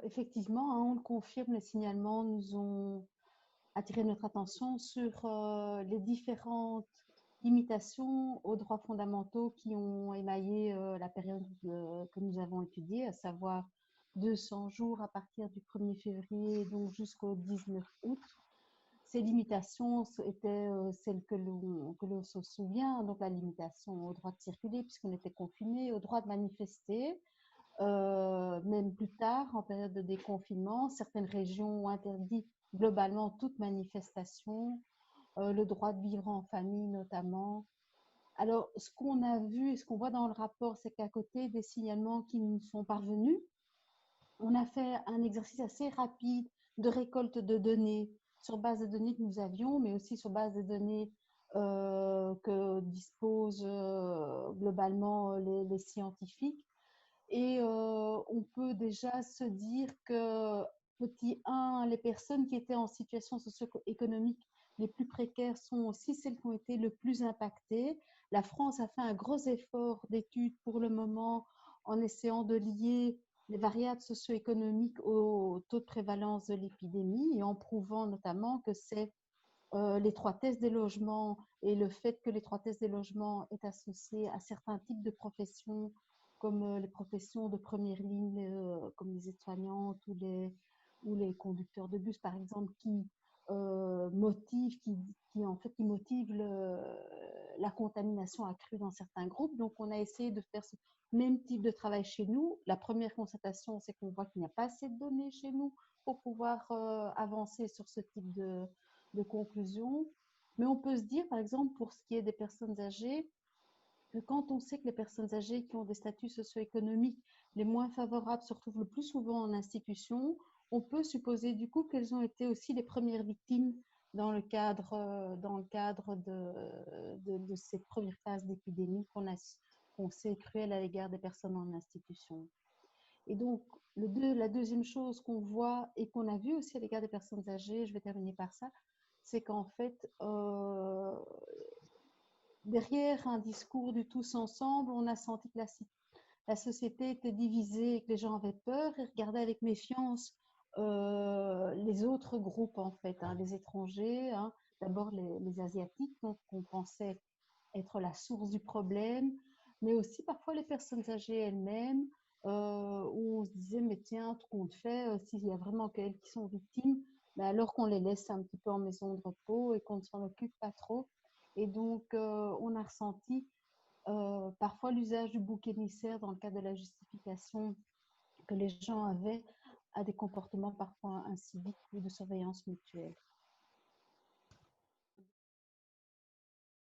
Effectivement, hein, on le confirme, les signalements nous ont attiré notre attention sur les différentes limitations aux droits fondamentaux qui ont émaillé la période que nous avons étudiée, à savoir 200 jours à partir du 1er février donc jusqu'au 19 août. Ces limitations étaient celles que l'on se souvient, donc la limitation au droit de circuler puisqu'on était confiné, au droit de manifester. Même plus tard, en période de déconfinement, certaines régions ont interdit globalement toute manifestation, le droit de vivre en famille notamment. Alors, ce qu'on a vu et ce qu'on voit dans le rapport, c'est qu'à côté des signalements qui nous sont parvenus, on a fait un exercice assez rapide de récolte de données sur base de données que nous avions, mais aussi sur base de données que disposent globalement les scientifiques. Et on peut déjà se dire que, petit 1, les personnes qui étaient en situation socio-économique les plus précaires sont aussi celles qui ont été le plus impactées. La France a fait un gros effort d'études pour le moment en essayant de lier les variables socio-économiques au taux de prévalence de l'épidémie et en prouvant notamment que c'est l'étroitesse des logements et le fait que l'étroitesse des logements est associée à certains types de professions comme les professions de première ligne, comme les aides-soignantes ou les conducteurs de bus, par exemple, qui motivent, qui motivent la contamination accrue dans certains groupes. Donc, on a essayé de faire ce même type de travail chez nous. La première constatation, c'est qu'on voit qu'il n'y a pas assez de données chez nous pour pouvoir avancer sur ce type de conclusion. Mais on peut se dire, par exemple, pour ce qui est des personnes âgées, que quand on sait que les personnes âgées qui ont des statuts socio-économiques les moins favorables se retrouvent le plus souvent en institution, on peut supposer du coup qu'elles ont été aussi les premières victimes dans le cadre de cette première phase d'épidémie qu'on sait cruelle à l'égard des personnes en institution. Et donc, la deuxième chose qu'on voit et qu'on a vu aussi à l'égard des personnes âgées, je vais terminer par ça, c'est qu'en fait, derrière un discours du tous ensemble, on a senti que la société était divisée et que les gens avaient peur et regardaient avec méfiance les autres groupes, en fait, hein, les étrangers, hein, d'abord les Asiatiques, donc qu'on pensait être la source du problème, mais aussi parfois les personnes âgées elles-mêmes, où on se disait, mais tiens, tout compte fait, s'il y a vraiment qu'elles qui sont victimes, ben alors qu'on les laisse un petit peu en maison de repos et qu'on ne s'en occupe pas trop. Et donc, on a ressenti parfois l'usage du bouc émissaire dans le cadre de la justification que les gens avaient à des comportements parfois inciviques ou de surveillance mutuelle.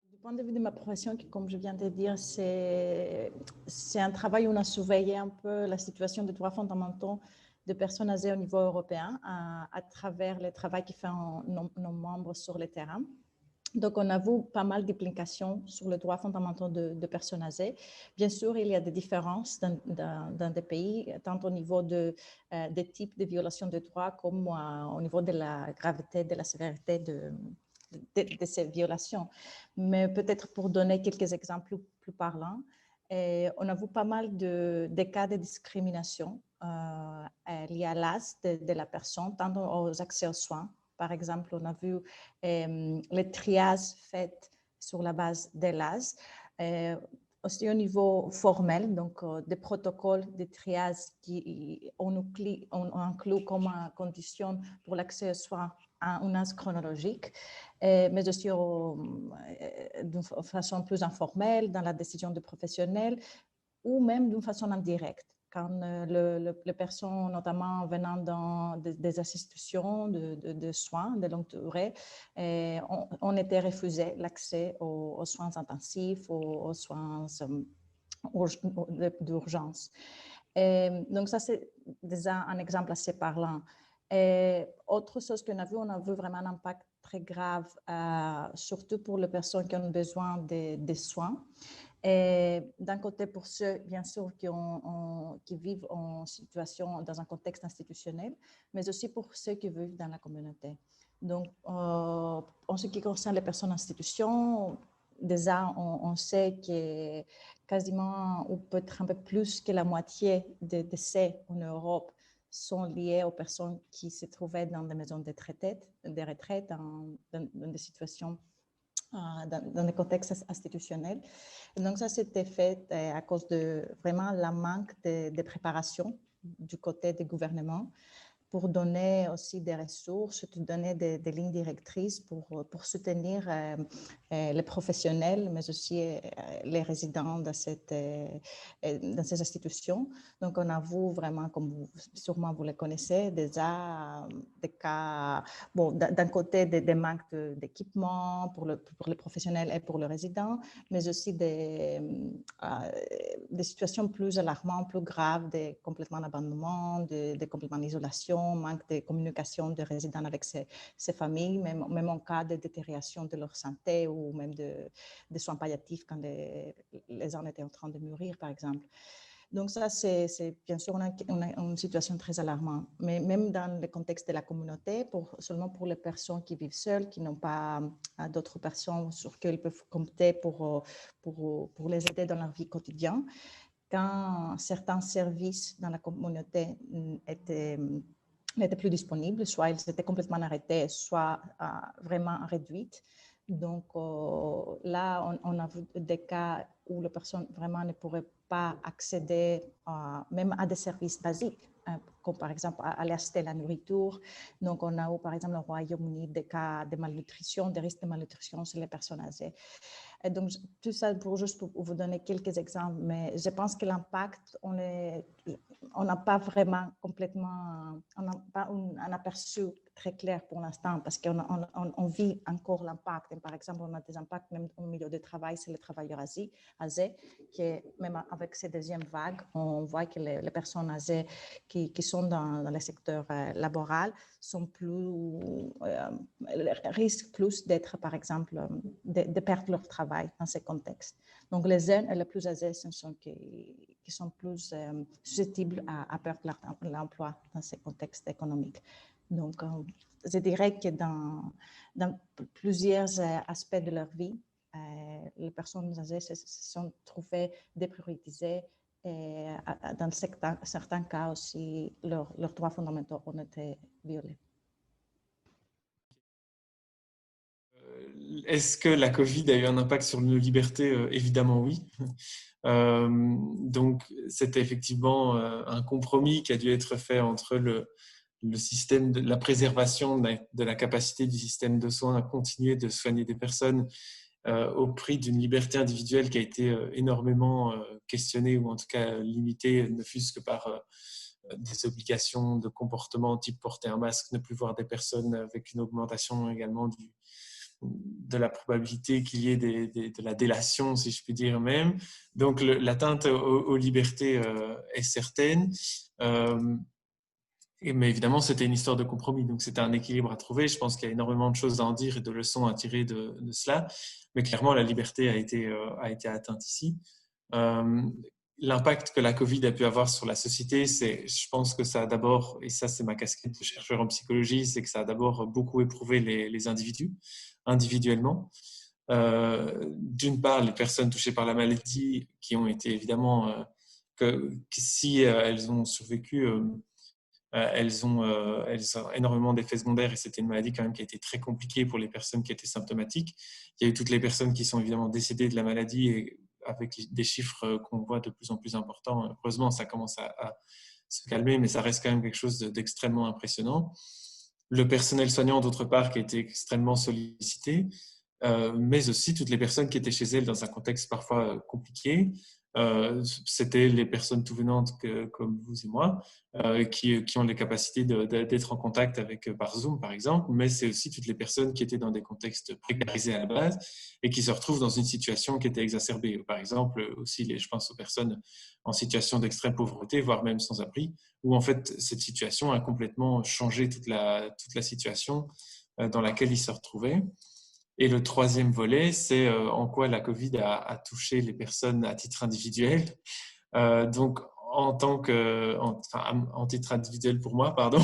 Du point de vue de ma profession, qui, comme je viens de dire, c'est un travail où on a surveillé un peu la situation des droits fondamentaux de personnes âgées au niveau européen à travers le travail qui fait nos membres sur le terrain. Donc, on a vu pas mal d'implications sur les droits fondamentaux de personnes âgées. Bien sûr, il y a des différences dans des pays, tant au niveau des types de violations de droits comme au niveau de la gravité, de la sévérité de ces violations. Mais peut-être pour donner quelques exemples plus parlants, on a vu pas mal de cas de discrimination liés à l'âge de la personne, tant aux accès aux soins. Par exemple, on a vu les triages faits sur la base de l'âge. Aussi au niveau formel, donc des protocoles de triage qui on inclut comme condition pour l'accès aux soins à un âge chronologique, mais aussi d'une façon plus informelle dans la décision de professionnels ou même d'une façon indirecte. Quand les personnes, notamment venant des institutions de soins de longue durée, on était refusé l'accès aux soins intensifs, aux soins d'urgence. Donc ça, c'est déjà un exemple assez parlant. Autre chose qu'on on a vu vraiment un impact très grave, surtout pour les personnes qui ont besoin de soins. D'un côté, pour ceux, bien sûr, qui vivent en situation, dans un contexte institutionnel, mais aussi pour ceux qui vivent dans la communauté. Donc, en ce qui concerne les personnes en institution, déjà, on sait que quasiment, ou peut-être un peu plus que la moitié des décès en Europe sont liées aux personnes qui se trouvaient dans des maisons de retraite, dans des situations, dans des contextes institutionnels. Et donc ça, c'était fait à cause de vraiment la manque de préparation du côté du gouvernement, pour donner aussi des ressources, de donner des lignes directrices pour soutenir les professionnels, mais aussi les résidents dans ces institutions. Donc, on a vu vraiment, comme sûrement vous le connaissez, déjà des cas, bon, d'un côté, des manques d'équipement pour les professionnels et pour les résidents, mais aussi des situations plus alarmantes, plus graves, des complètement d'abandonnement, des complètement d'isolation, manque de communication des résidents avec ces familles, même en cas de détérioration de leur santé ou même de soins palliatifs quand les gens étaient en train de mourir, par exemple. Donc ça, c'est bien sûr une situation très alarmante. Mais même dans le contexte de la communauté, seulement pour les personnes qui vivent seules, qui n'ont pas d'autres personnes sur qui ils peuvent compter pour les aider dans leur vie quotidienne, quand certains services dans la communauté n'étaient plus disponibles, soit ils étaient complètement arrêtés, soit vraiment réduits. Donc là, on a vu des cas où les personnes vraiment ne pourraient pas accéder même à des services basiques, comme par exemple aller acheter la nourriture. Donc on a eu par exemple au Royaume-Uni des cas de malnutrition, des risques de malnutrition chez les personnes âgées. Et donc, tout ça juste pour vous donner quelques exemples, mais je pense que l'impact, on n'a pas vraiment complètement, on n'a pas un aperçu très clair pour l'instant parce qu'on vit encore l'impact. Par exemple, on a des impacts même au milieu du travail, c'est les travailleurs âgés, qui même avec ces deuxièmes vagues, on voit que les personnes âgées qui sont dans le secteur laboral sont risquent plus d'être, par exemple, de perdre leur travail dans ces contextes. Donc, les jeunes et les plus âgés sont ceux qui sont plus susceptibles à perdre l'emploi dans ces contextes économiques. Donc, je dirais que dans plusieurs aspects de leur vie, les personnes âgées se sont trouvées déprioritisées et dans certains cas aussi, leurs droits fondamentaux ont été violés. Est-ce que la Covid a eu un impact sur nos libertés? Évidemment, oui. Donc, c'était effectivement un compromis qui a dû être fait entre le système de la préservation de la capacité du système de soins à continuer de soigner des personnes au prix d'une liberté individuelle qui a été énormément questionnée ou en tout cas limitée, ne fût-ce que par des obligations de comportement type porter un masque, ne plus voir des personnes, avec une augmentation également de la probabilité qu'il y ait de la délation, si je puis dire même. Donc l'atteinte aux libertés est certaine. Mais évidemment, c'était une histoire de compromis, donc c'était un équilibre à trouver. Je pense qu'il y a énormément de choses à en dire et de leçons à tirer de cela. Mais clairement, la liberté a été atteinte ici. L'impact que la Covid a pu avoir sur la société, je pense que ça a d'abord, et ça c'est ma casquette de chercheur en psychologie, c'est que ça a d'abord beaucoup éprouvé les individus, individuellement. D'une part, les personnes touchées par la maladie qui ont été évidemment, que si elles ont survécu, elles ont énormément d'effets secondaires et c'était une maladie quand même qui a été très compliquée pour les personnes qui étaient symptomatiques. Il y a eu toutes les personnes qui sont évidemment décédées de la maladie et avec des chiffres qu'on voit de plus en plus importants. Heureusement, ça commence à se calmer, mais ça reste quand même quelque chose d'extrêmement impressionnant. Le personnel soignant, d'autre part, qui a été extrêmement sollicité, mais aussi toutes les personnes qui étaient chez elles dans un contexte parfois compliqué. C'était les personnes tout venantes comme vous et moi qui ont les capacités d'être en contact avec par Zoom par exemple, mais c'est aussi toutes les personnes qui étaient dans des contextes précarisés à la base et qui se retrouvent dans une situation qui était exacerbée. Par exemple aussi, je pense aux personnes en situation d'extrême pauvreté, voire même sans abri, où en fait cette situation a complètement changé toute la situation dans laquelle ils se retrouvaient. Et le troisième volet, c'est en quoi la Covid a touché les personnes à titre individuel. Donc, en titre individuel pour moi, pardon,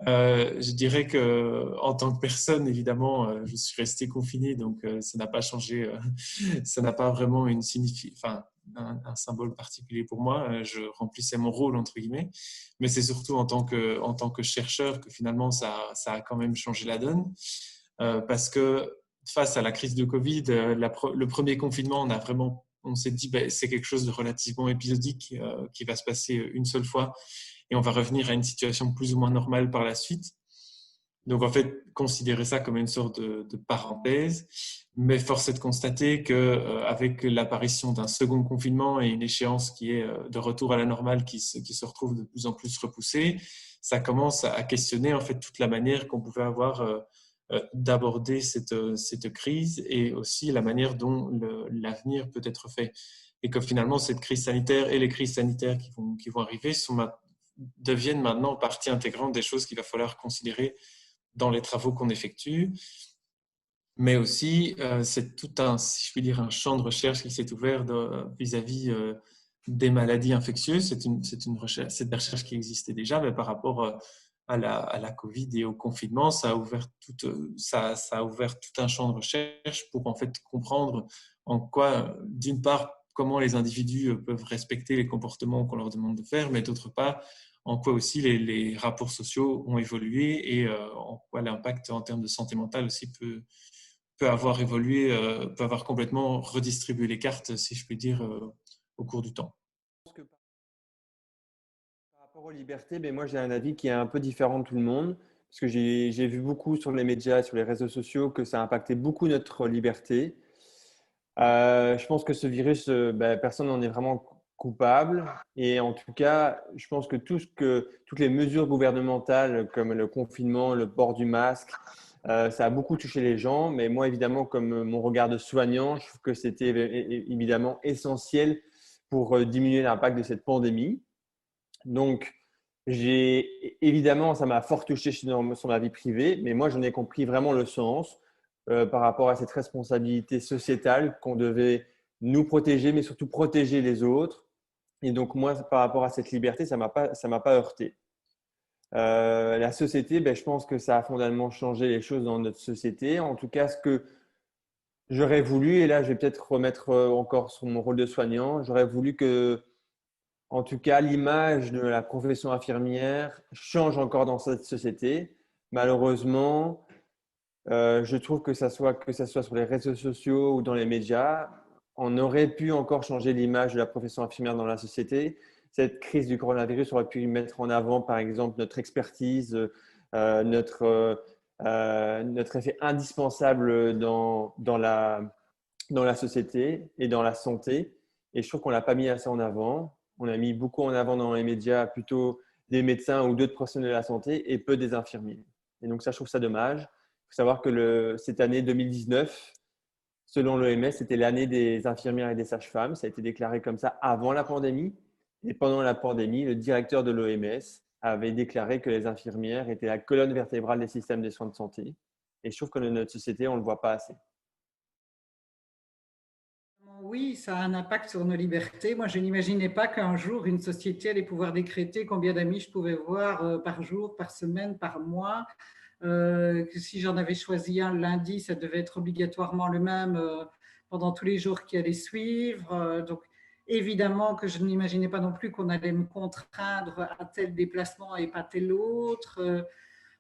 je dirais qu'en tant que personne, évidemment, je suis resté confiné, donc ça n'a pas changé, ça n'a pas vraiment un symbole particulier pour moi. Je remplissais mon rôle, entre guillemets. Mais c'est surtout en tant que chercheur que finalement, ça a quand même changé la donne. Parce que face à la crise de Covid, le premier confinement, on s'est dit c'est quelque chose de relativement épisodique qui va se passer une seule fois et on va revenir à une situation plus ou moins normale par la suite. Donc, en fait, considérer ça comme une sorte de parenthèse. Mais force est de constater qu'avec l'apparition d'un second confinement et une échéance qui est de retour à la normale qui se retrouve de plus en plus repoussée, ça commence à questionner en fait toute la manière qu'on pouvait avoir d'aborder cette crise et aussi la manière dont l'avenir peut être fait. Et que finalement, cette crise sanitaire et les crises sanitaires qui vont arriver deviennent maintenant partie intégrante des choses qu'il va falloir considérer dans les travaux qu'on effectue. Mais aussi, c'est tout si je puis dire, un champ de recherche qui s'est ouvert vis-à-vis des maladies infectieuses. C'est des recherches qui existaient déjà, mais par rapport à la Covid et au confinement, ça a ouvert tout un champ de recherche pour en fait comprendre en quoi, d'une part, comment les individus peuvent respecter les comportements qu'on leur demande de faire, mais d'autre part, en quoi aussi les rapports sociaux ont évolué et en quoi l'impact en termes de santé mentale aussi peut avoir évolué, peut avoir complètement redistribué les cartes, si je puis dire, au cours du temps. Par rapport aux libertés, moi j'ai un avis qui est un peu différent de tout le monde, parce que j'ai vu beaucoup sur les médias, sur les réseaux sociaux, que ça a impacté beaucoup notre liberté. Je pense que ce virus, personne n'en est vraiment coupable. Et en tout cas, je pense que toutes les mesures gouvernementales, comme le confinement, le port du masque, ça a beaucoup touché les gens. Mais moi, évidemment, comme mon regard de soignant, je trouve que c'était évidemment essentiel pour diminuer l'impact de cette pandémie. Donc, évidemment, ça m'a fort touché sur ma vie privée, mais moi, j'en ai compris vraiment le sens par rapport à cette responsabilité sociétale qu'on devait nous protéger, mais surtout protéger les autres. Et donc, moi, par rapport à cette liberté, ça m'a pas heurté. La société, je pense que ça a fondamentalement changé les choses dans notre société. En tout cas, ce que j'aurais voulu, et là, je vais peut-être remettre encore sur mon rôle de soignant, j'aurais voulu que, en tout cas, l'image de la profession infirmière change encore dans cette société. Malheureusement, je trouve que ça soit sur les réseaux sociaux ou dans les médias, on aurait pu encore changer l'image de la profession infirmière dans la société. Cette crise du coronavirus aurait pu mettre en avant, par exemple, notre expertise, notre effet indispensable dans la société et dans la santé. Et je trouve qu'on ne l'a pas mis assez en avant. On a mis beaucoup en avant dans les médias plutôt des médecins ou d'autres professionnels de la santé et peu des infirmiers. Et donc ça, je trouve ça dommage. Il faut savoir que cette année 2019, selon l'OMS, c'était l'année des infirmières et des sages-femmes. Ça a été déclaré comme ça avant la pandémie. Et pendant la pandémie, le directeur de l'OMS avait déclaré que les infirmières étaient la colonne vertébrale des systèmes de soins de santé. Et je trouve que dans notre société, on ne le voit pas assez. Oui, ça a un impact sur nos libertés. Moi, je n'imaginais pas qu'un jour, une société allait pouvoir décréter combien d'amis je pouvais voir par jour, par semaine, par mois. Que si j'en avais choisi un lundi, ça devait être obligatoirement le même pendant tous les jours qui allaient suivre. Donc, évidemment que je n'imaginais pas non plus qu'on allait me contraindre à tel déplacement et pas tel autre.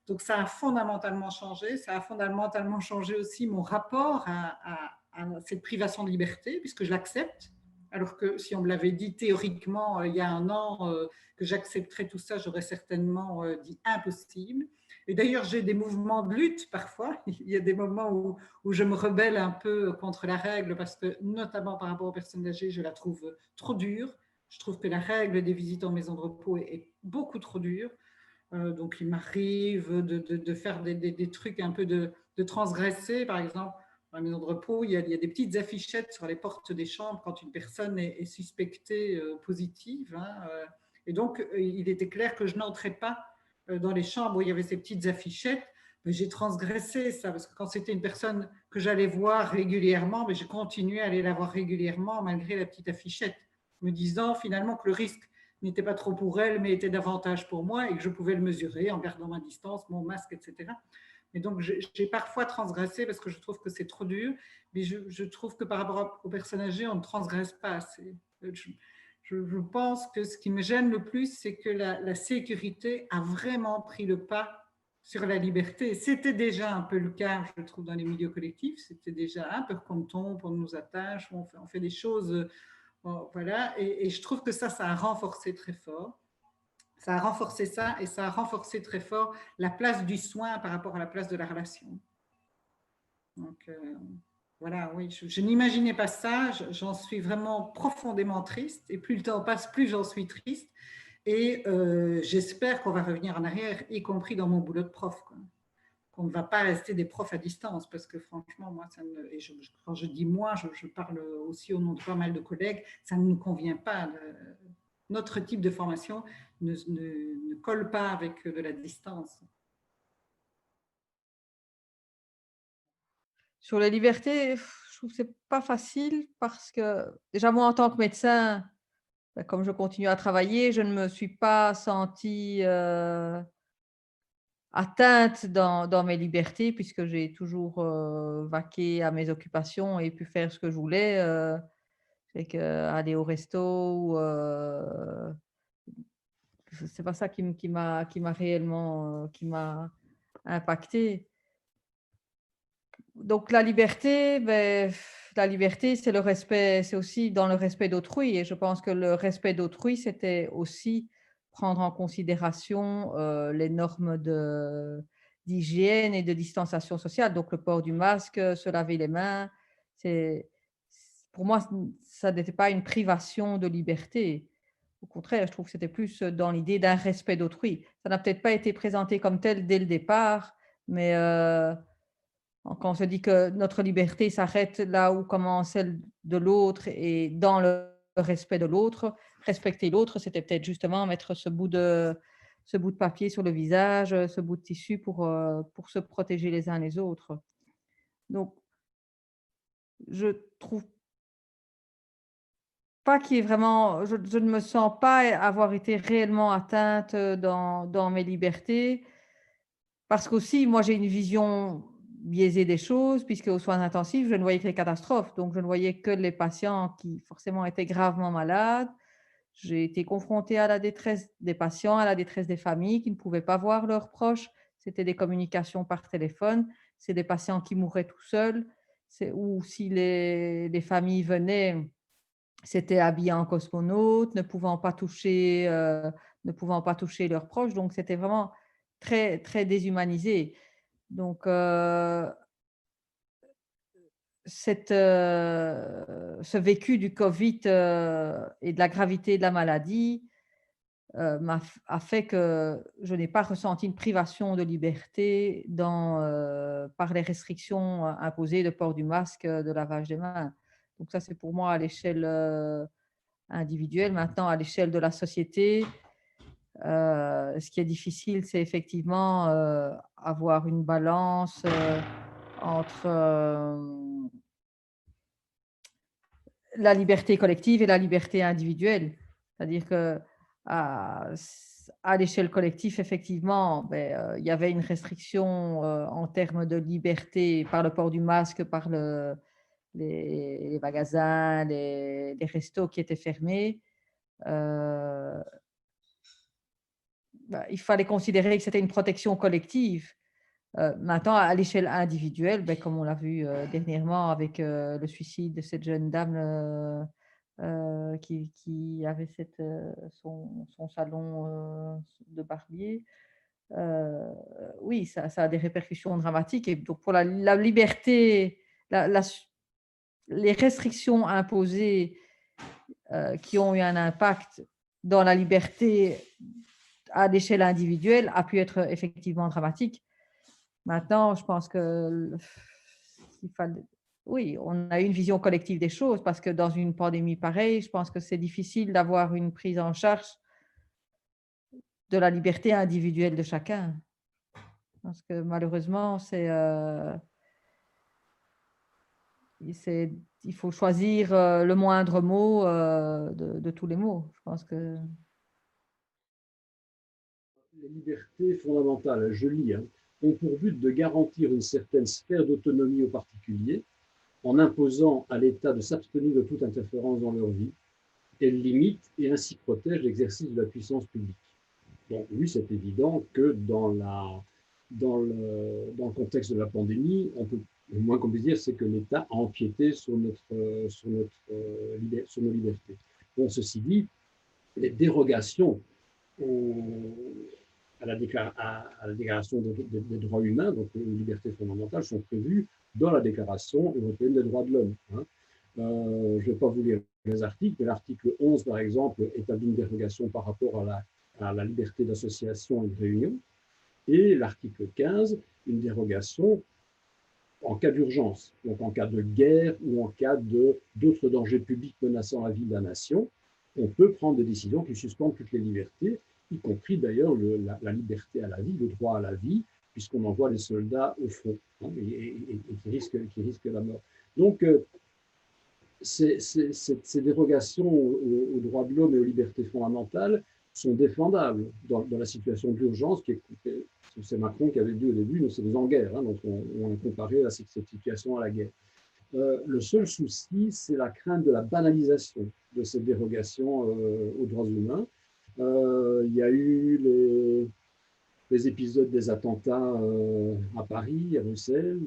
Donc, ça a fondamentalement changé. Ça a fondamentalement changé aussi mon rapport à cette privation de liberté, puisque je l'accepte. Alors que si on me l'avait dit théoriquement il y a un an que j'accepterais tout ça, j'aurais certainement dit impossible. Et d'ailleurs, j'ai des mouvements de lutte parfois. Il y a des moments où je me rebelle un peu contre la règle parce que, notamment par rapport aux personnes âgées, je la trouve trop dure. Je trouve que la règle des visites en maison de repos est beaucoup trop dure. Donc, il m'arrive de faire des trucs un peu de transgresser. Par exemple, dans la maison de repos, il y a des petites affichettes sur les portes des chambres quand une personne est suspectée positive. Et donc, il était clair que je n'entrais pas dans les chambres où il y avait ces petites affichettes. Mais j'ai transgressé ça, parce que quand c'était une personne que j'allais voir régulièrement, j'ai continué à aller la voir régulièrement malgré la petite affichette, me disant finalement que le risque n'était pas trop pour elle, mais était davantage pour moi et que je pouvais le mesurer en gardant ma distance, mon masque, etc. Et donc, j'ai parfois transgressé parce que je trouve que c'est trop dur, mais je trouve que par rapport aux personnes âgées, on ne transgresse pas assez. Je pense que ce qui me gêne le plus, c'est que la sécurité a vraiment pris le pas sur la liberté. C'était déjà un peu le cas, je trouve, dans les milieux collectifs. C'était déjà un peu quand on nous attache, on fait des choses, voilà. Et je trouve que ça a renforcé très fort. Ça a renforcé ça et ça a renforcé très fort la place du soin par rapport à la place de la relation. Donc, voilà, oui, je n'imaginais pas ça. J'en suis vraiment profondément triste. Et plus le temps passe, plus j'en suis triste. Et j'espère qu'on va revenir en arrière, y compris dans mon boulot de prof, quoi. Qu'on ne va pas rester des profs à distance, parce que franchement, moi, quand je dis moi, je parle aussi au nom de pas mal de collègues, ça ne nous convient pas. Notre type de formation ne colle pas avec de la distance. Sur les libertés, je trouve que c'est pas facile parce que déjà moi en tant que médecin, comme je continue à travailler, je ne me suis pas sentie atteinte dans mes libertés puisque j'ai toujours vaqué à mes occupations et pu faire ce que je voulais. Aller au resto, c'est pas ça qui m'a réellement qui m'a impacté. Donc la liberté, c'est le respect, c'est aussi dans le respect d'autrui. Et je pense que le respect d'autrui, c'était aussi prendre en considération les normes d'hygiène et de distanciation sociale. Donc le port du masque, se laver les mains, pour moi, ça n'était pas une privation de liberté. Au contraire, je trouve que c'était plus dans l'idée d'un respect d'autrui. Ça n'a peut-être pas été présenté comme tel dès le départ, mais quand on se dit que notre liberté s'arrête là où commence celle de l'autre et dans le respect de l'autre, respecter l'autre, c'était peut-être justement mettre ce bout de papier sur le visage, ce bout de tissu pour se protéger les uns les autres. Donc, je trouve pas qu'il y ait vraiment, je ne me sens pas avoir été réellement atteinte dans mes libertés, parce qu'aussi, moi, j'ai une vision biaisée des choses, puisque aux soins intensifs, je ne voyais que les catastrophes, donc je ne voyais que les patients qui forcément étaient gravement malades. J'ai été confrontée à la détresse des patients, à la détresse des familles qui ne pouvaient pas voir leurs proches. C'était des communications par téléphone. C'est des patients qui mouraient tout seuls. Ou si les familles venaient, c'était habillé en cosmonaute, ne pouvant pas toucher leurs proches. Donc, c'était vraiment très, très déshumanisé. Donc, ce vécu du Covid et de la gravité de la maladie a fait que je n'ai pas ressenti une privation de liberté par les restrictions imposées de port du masque, de lavage des mains. Donc ça, c'est pour moi à l'échelle individuelle. Maintenant, à l'échelle de la société, ce qui est difficile, c'est effectivement avoir une balance entre la liberté collective et la liberté individuelle. C'est-à-dire que à l'échelle collective, effectivement, il y avait une restriction en termes de liberté par le port du masque, par les magasins, les restos qui étaient fermés. Il fallait considérer que c'était une protection collective. Maintenant, à l'échelle individuelle, comme on l'a vu dernièrement avec le suicide de cette jeune dame qui avait son salon de barbier, oui, ça a des répercussions dramatiques. Et donc, pour la liberté, les restrictions imposées qui ont eu un impact dans la liberté à l'échelle individuelle a pu être effectivement dramatique. Maintenant, je pense oui, on a une vision collective des choses parce que dans une pandémie pareille, je pense que c'est difficile d'avoir une prise en charge de la liberté individuelle de chacun. Parce que malheureusement, il faut choisir le moindre mot de tous les mots. Je pense que les libertés fondamentales, je lis, ont pour but de garantir une certaine sphère d'autonomie aux particuliers en imposant à l'État de s'abstenir de toute interférence dans leur vie. Elles limitent et ainsi protègent l'exercice de la puissance publique. Donc oui, c'est évident que dans le contexte de la pandémie, le moins qu'on puisse dire, c'est que l'État a empiété sur nos libertés. Bon, ceci dit, les dérogations à la Déclaration des droits humains, donc les libertés fondamentales, sont prévues dans la Déclaration européenne des droits de l'homme. Je ne vais pas vous lire les articles, mais l'article 11, par exemple, établit une dérogation par rapport à la liberté d'association et de réunion, et l'article 15, une dérogation en cas d'urgence, donc en cas de guerre ou en cas d'autres dangers publics menaçant la vie de la nation. On peut prendre des décisions qui suspendent toutes les libertés, y compris d'ailleurs la liberté à la vie, le droit à la vie, puisqu'on envoie les soldats au front et qui risquent la mort. Donc, ces dérogations aux droits de l'homme et aux libertés fondamentales sont défendables dans la situation d'urgence. C'est Macron qui avait dit au début, nous sommes en guerre, donc on a comparé cette situation à la guerre. Le seul souci, c'est la crainte de la banalisation de ces dérogations aux droits humains. Il y a eu les épisodes des attentats à Paris, à Bruxelles,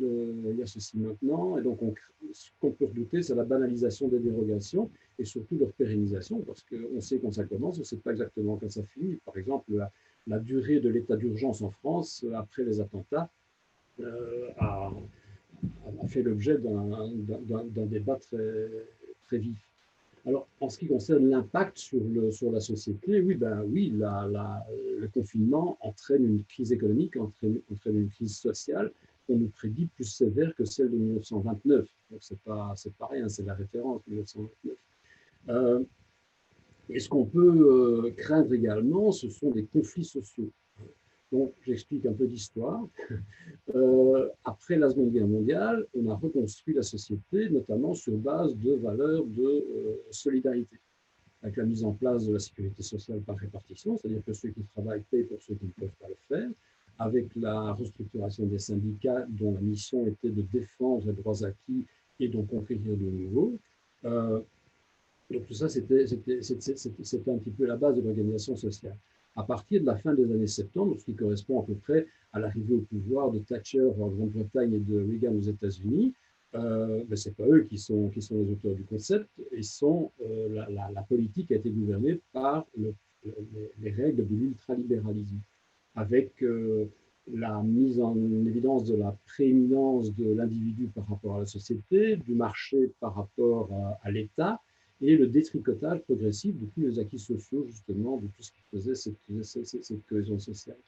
il y a ceci maintenant, et donc ce qu'on peut redouter, c'est la banalisation des dérogations et surtout leur pérennisation, parce qu'on sait quand ça commence, on ne sait pas exactement quand ça finit. Par exemple, la durée de l'état d'urgence en France, après les attentats, a fait l'objet d'un débat très, très vif. Alors, en ce qui concerne l'impact sur la société, oui, le confinement entraîne une crise économique, entraîne une crise sociale qu'on nous prédit plus sévère que celle de 1929. Donc, c'est pas rien, c'est la référence 1929. Et ce qu'on peut craindre également, ce sont des conflits sociaux. Donc, j'explique un peu d'histoire. Après la Seconde Guerre mondiale, on a reconstruit la société, notamment sur base de valeurs de solidarité, avec la mise en place de la sécurité sociale par répartition, c'est-à-dire que ceux qui travaillent payent pour ceux qui ne peuvent pas le faire, avec la restructuration des syndicats dont la mission était de défendre les droits acquis et d'en conquérir de nouveaux. Donc tout ça, c'était un petit peu la base de l'organisation sociale. À partir de la fin des années 70, ce qui correspond à peu près à l'arrivée au pouvoir de Thatcher en Grande-Bretagne et de Reagan aux États-Unis, ce n'est pas eux qui sont les auteurs du concept, la politique a été gouvernée par les règles de l'ultralibéralisme, avec la mise en évidence de la prééminence de l'individu par rapport à la société, du marché par rapport à l'État, et le détricotage progressif de tous les acquis sociaux, justement, de tout ce qui faisait cette cohésion sociale.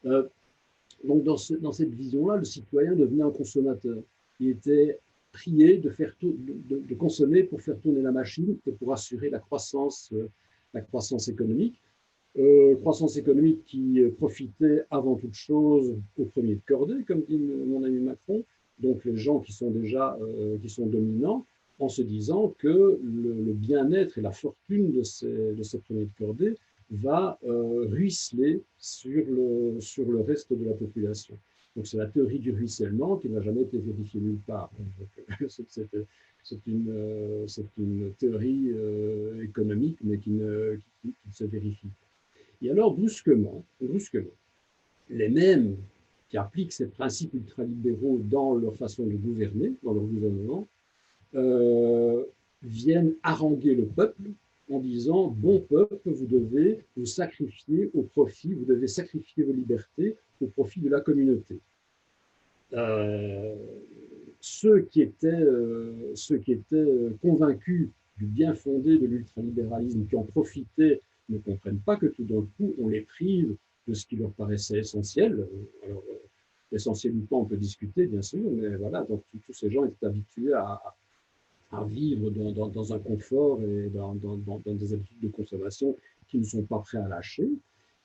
Donc, dans cette vision-là, le citoyen devenait un consommateur. Il était prié de consommer pour faire tourner la machine et pour assurer la croissance économique. Croissance économique qui profitait avant toute chose aux premiers de cordée, comme dit mon ami Macron, donc les gens qui sont déjà dominants, en se disant que le bien-être et la fortune de ces premiers de cordée va ruisseler sur le reste de la population. Donc c'est la théorie du ruissellement qui n'a jamais été vérifiée nulle part. C'est une théorie économique, mais qui ne se vérifie. Et alors, brusquement, les mêmes qui appliquent ces principes ultralibéraux dans leur façon de gouverner, dans leur gouvernement, viennent haranguer le peuple en disant « Bon peuple, vous devez vous sacrifier au profit, vous devez sacrifier vos libertés au profit de la communauté. » Ceux qui étaient convaincus du bien fondé de l'ultralibéralisme, qui en profitaient, ne comprennent pas que tout d'un coup, on les prive de ce qui leur paraissait essentiel. Alors, essentiel ou pas, on peut discuter, bien sûr, mais voilà, donc tous ces gens étaient habitués à vivre dans un confort et dans des habitudes de consommation qui ne sont pas prêts à lâcher.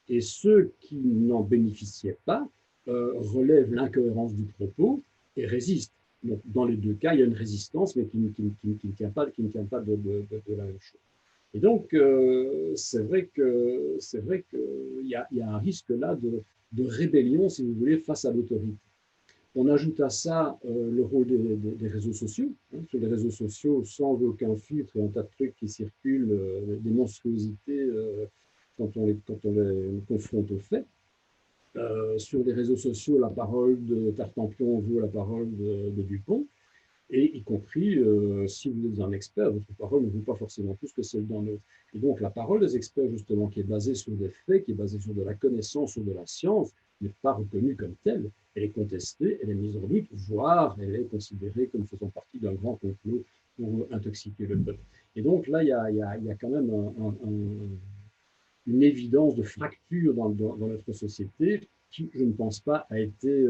Et ceux qui n'en bénéficiaient pas relèvent l'incohérence du propos et résistent. Donc, dans les deux cas, il y a une résistance, mais qui ne tient pas de la même chose. Et donc, c'est vrai qu'il y a un risque là de rébellion, si vous voulez, face à l'autorité. On ajoute à ça le rôle des réseaux sociaux. Sur les réseaux sociaux, sans aucun filtre, il y a un tas de trucs qui circulent, des monstruosités quand on les confronte aux faits. Sur les réseaux sociaux, la parole de Tartampion vaut la parole de Dupont. Et y compris, si vous êtes un expert, votre parole ne vaut pas forcément plus que celle d'un autre. Et donc, la parole des experts, justement, qui est basée sur des faits, qui est basée sur de la connaissance, sur de la science, n'est pas reconnue comme telle. Elle est contestée, elle est mise en doute, voire elle est considérée comme faisant partie d'un grand complot pour intoxiquer le peuple. Et donc, là, il y a quand même une évidence de fracture dans notre société qui, je ne pense pas, a été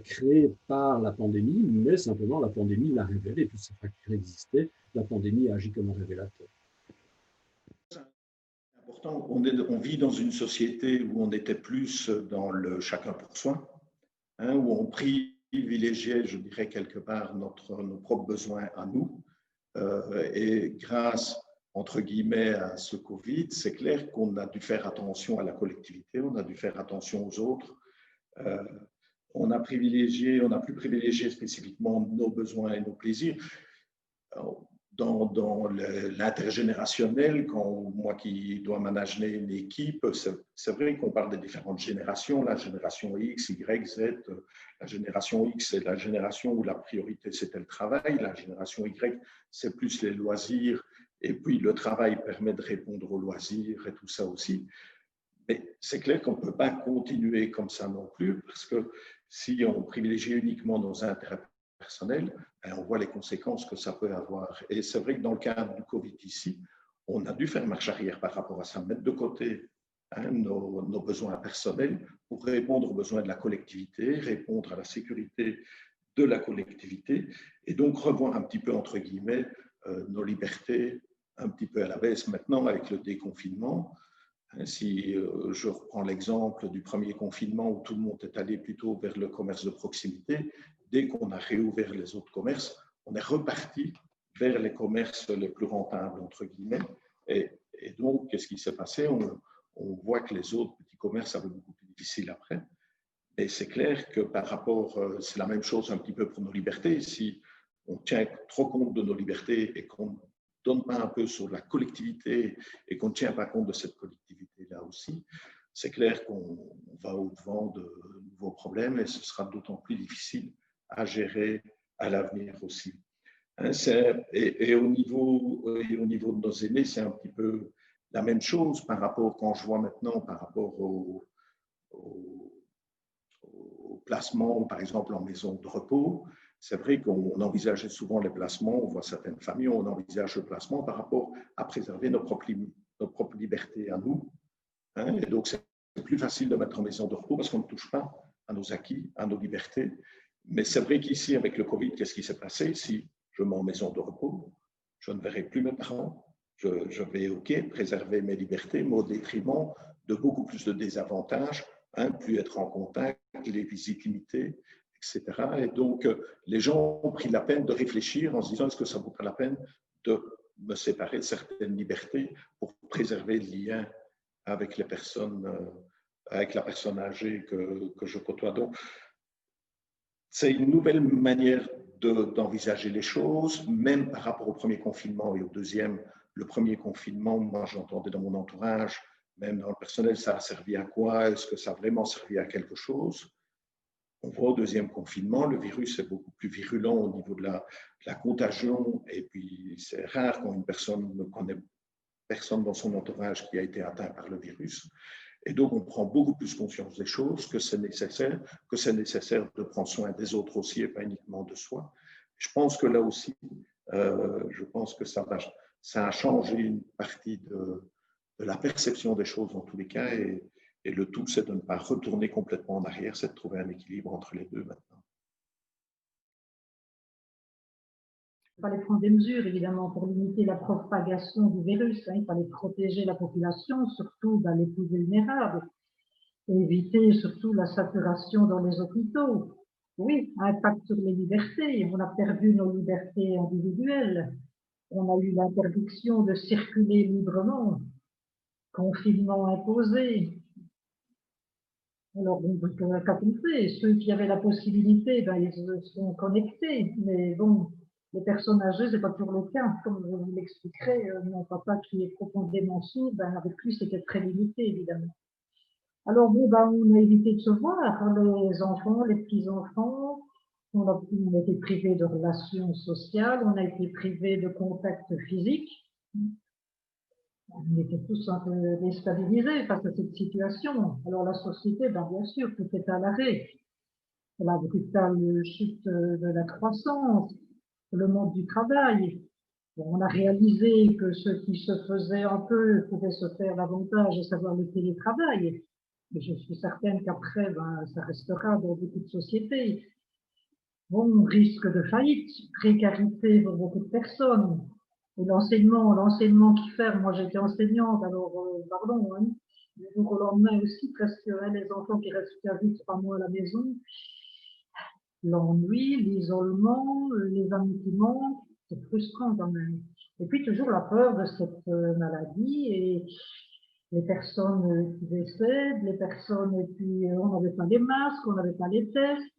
créée par la pandémie, mais simplement la pandémie l'a révélé. Toutes ces fractures existaient, la pandémie a agi comme un révélateur. C'est important, on vit dans une société où on était plus dans le chacun pour soi, où on privilégiait, je dirais quelque part, nos propres besoins à nous. Et grâce, entre guillemets, à ce Covid, c'est clair qu'on a dû faire attention à la collectivité, on a dû faire attention aux autres. On n'a plus privilégié spécifiquement nos besoins et nos plaisirs. Dans l'intergénérationnel, moi qui dois manager une équipe, c'est vrai qu'on parle des différentes générations, la génération X, Y, Z. La génération X, c'est la génération où la priorité, c'était le travail. La génération Y, c'est plus les loisirs. Et puis, le travail permet de répondre aux loisirs et tout ça aussi. Mais c'est clair qu'on ne peut pas continuer comme ça non plus, parce que si on privilégie uniquement nos intérêts personnels, on voit les conséquences que ça peut avoir. Et c'est vrai que dans le cadre du Covid ici, on a dû faire marche arrière par rapport à ça, mettre de côté nos besoins personnels pour répondre aux besoins de la collectivité, répondre à la sécurité de la collectivité, et donc revoir un petit peu, entre guillemets, nos libertés un petit peu à la baisse maintenant avec le déconfinement. Si je reprends l'exemple du premier confinement où tout le monde est allé plutôt vers le commerce de proximité, dès qu'on a réouvert les autres commerces, on est reparti vers les commerces les plus rentables, entre guillemets. Et donc, qu'est-ce qui s'est passé? On voit que les autres petits commerces avaient beaucoup plus difficile après. Et c'est clair que par rapport, c'est la même chose un petit peu pour nos libertés. Si on tient trop compte de nos libertés et qu'on ne donne pas un peu sur la collectivité et qu'on ne tient pas compte de cette collectivité-là aussi, c'est clair qu'on va au-devant de nouveaux problèmes et ce sera d'autant plus difficile à gérer à l'avenir aussi. Et au niveau de nos aînés, c'est un petit peu la même chose par rapport, quand je vois maintenant, par rapport au placement, par exemple, en maison de repos. C'est vrai qu'on envisageait souvent les placements, on voit certaines familles, on envisage le placement par rapport à préserver nos propres libertés à nous. Et donc, c'est plus facile de mettre en maison de repos parce qu'on ne touche pas à nos acquis, à nos libertés. Mais c'est vrai qu'ici, avec le Covid, qu'est-ce qui s'est passé? Si je mets en maison de repos, je ne verrai plus mes parents. Je vais, OK, préserver mes libertés, mais au détriment de beaucoup plus de désavantages, plus être en contact, les visites limitées, etc. Et donc, les gens ont pris la peine de réfléchir en se disant, est-ce que ça vaut pas la peine de me séparer de certaines libertés pour préserver le lien avec les personnes, avec la personne âgée que je côtoie. Donc, c'est une nouvelle manière d'envisager les choses, même par rapport au premier confinement et au deuxième. Le premier confinement, moi, j'entendais dans mon entourage, même dans le personnel, ça a servi à quoi? Est-ce que ça a vraiment servi à quelque chose? On voit au deuxième confinement, le virus est beaucoup plus virulent au niveau de la contagion. Et puis, c'est rare quand une personne ne connaît personne dans son entourage qui a été atteint par le virus. Et donc, on prend beaucoup plus conscience des choses, que c'est nécessaire de prendre soin des autres aussi et pas uniquement de soi. Je pense que là aussi, je pense que ça a changé une partie de la perception des choses dans tous les cas. Et le tout, c'est de ne pas retourner complètement en arrière, c'est de trouver un équilibre entre les deux maintenant. Il fallait prendre des mesures, évidemment, pour limiter la propagation du virus. Il fallait protéger la population, surtout les plus vulnérables, et éviter surtout la saturation dans les hôpitaux. Oui, impact sur les libertés. On a perdu nos libertés individuelles. On a eu l'interdiction de circuler librement, confinement imposé. Alors, bon, qu'à compter, ceux qui avaient la possibilité, ben, ils se sont connectés. Mais bon, les personnes âgées, c'est pas toujours le cas. Comme je vous l'expliquerai, mon papa qui est profondément sourd, ben, avec lui, c'était très limité, évidemment. Alors, bon, ben, on a évité de se voir, les enfants, les petits-enfants. On a été privés de relations sociales, on a été privés de contact physique. On était tous un peu déstabilisés face à cette situation. Alors la société, ben, bien sûr, tout est à l'arrêt. La brutale chute de la croissance, le monde du travail. Bon, on a réalisé que ce qui se faisait un peu pouvait se faire davantage, à savoir le télétravail. Mais je suis certaine qu'après, ben, ça restera dans beaucoup de sociétés. Bon, risque de faillite, précarité pour beaucoup de personnes. Et l'enseignement qui ferme, moi j'étais enseignante, alors pardon, hein, du jour au lendemain aussi, presque hein, les enfants qui restent à vie 3 mois à la maison, l'ennui, l'isolement, les amis qui manquent, c'est frustrant quand même. Et puis toujours la peur de cette maladie et les personnes qui décèdent, les personnes, et puis on n'avait pas les masques, on n'avait pas les tests.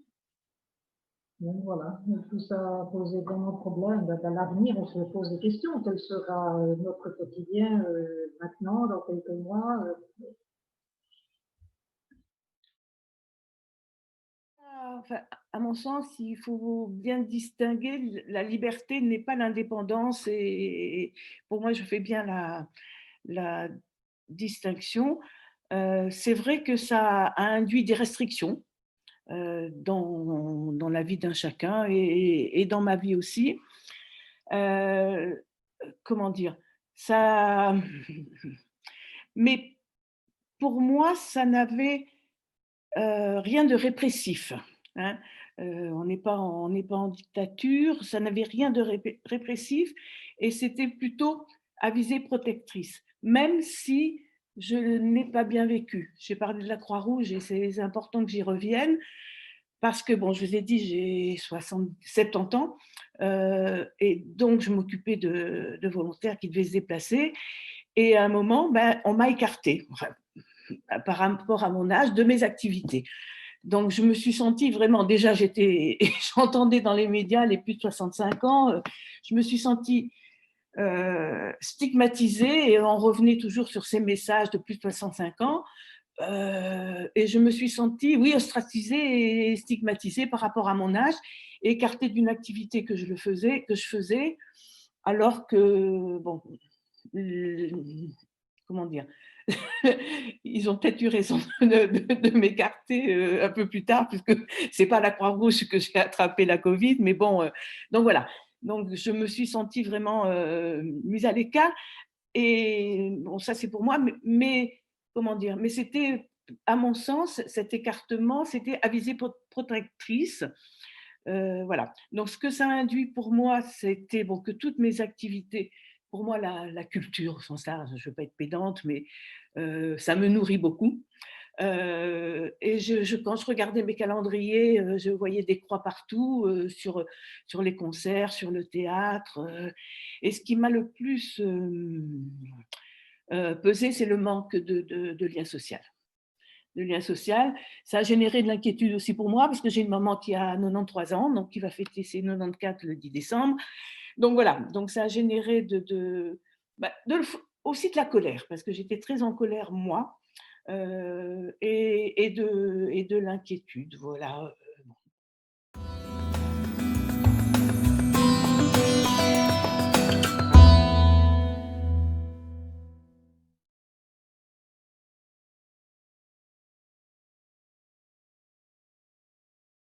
Donc voilà, tout ça a posé vraiment problème. Dans l'avenir, on se pose des questions. Quel sera notre quotidien maintenant, dans quelques mois Enfin, à mon sens, il faut bien distinguer, la liberté n'est pas l'indépendance et pour moi, je fais bien la distinction. C'est vrai que ça a induit des restrictions dans la vie d'un chacun et dans ma vie aussi. Comment dire ça, mais pour moi, ça n'avait rien de répressif. Hein. On n'est pas en dictature, ça n'avait rien de répressif et c'était plutôt à visée protectrice, même si je n'ai pas bien vécu. J'ai parlé de la Croix-Rouge et c'est important que j'y revienne parce que, bon, je vous ai dit, j'ai 70 ans et donc je m'occupais de volontaires qui devaient se déplacer et à un moment, ben, on m'a écartée. Enfin, par rapport à mon âge, de mes activités. Donc, je me suis sentie vraiment, déjà, j'entendais dans les médias les plus de 65 ans, je me suis sentie stigmatisée et on revenait toujours sur ces messages de plus de 65 ans et je me suis sentie, oui, ostracisée et stigmatisée par rapport à mon âge, écartée d'une activité que je faisais, alors que, bon, comment dire, ils ont peut-être eu raison de m'écarter un peu plus tard, puisque ce n'est pas à la Croix-Rouge que j'ai attrapé la Covid, mais bon, donc voilà. Donc, je me suis sentie vraiment mise à l'écart. Et bon, ça, c'est pour moi, mais comment dire, mais c'était, à mon sens, cet écartement, c'était à visée protectrice. Voilà. Donc, ce que ça induit pour moi, c'était bon, que toutes mes activités, pour moi, la culture, au sens large, je ne veux pas être pédante, mais ça me nourrit beaucoup. Et quand je regardais mes calendriers, je voyais des croix partout sur les concerts, sur le théâtre. Et ce qui m'a le plus pesé, c'est le manque de lien social. De lien social. Ça a généré de l'inquiétude aussi pour moi, parce que j'ai une maman qui a 93 ans, donc qui va fêter ses 94 le 10 décembre. Donc voilà, donc ça a généré aussi de la colère, parce que j'étais très en colère, moi, et de l'inquiétude, voilà.